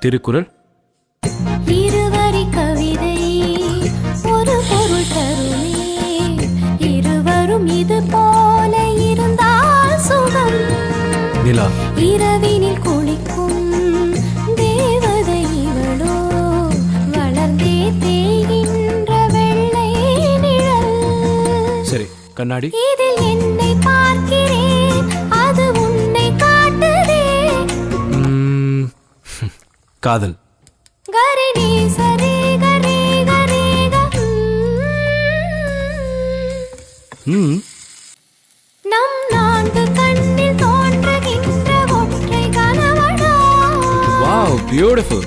திருக்குறள். இருவரி கவிதை ஒரு பொருள் தருமே, இருவரும் இது போல இருந்தால் சுகம். நிலா. இரவினில் குளிக்கும் தேவதை இவளோ, வளர்ந்தே தேய்கின்ற வெள்ளை நிழல். சரி, கண்ணாடி. இதில் என்னை பார்க்கிறேன், அது உன்னை காட்டுதே. காதல். கரிணி சரி கரி கரி நம் நான்கு கண்ணில் தோன்றுகின்ற ஒற்றை கனவடா. Wow, beautiful.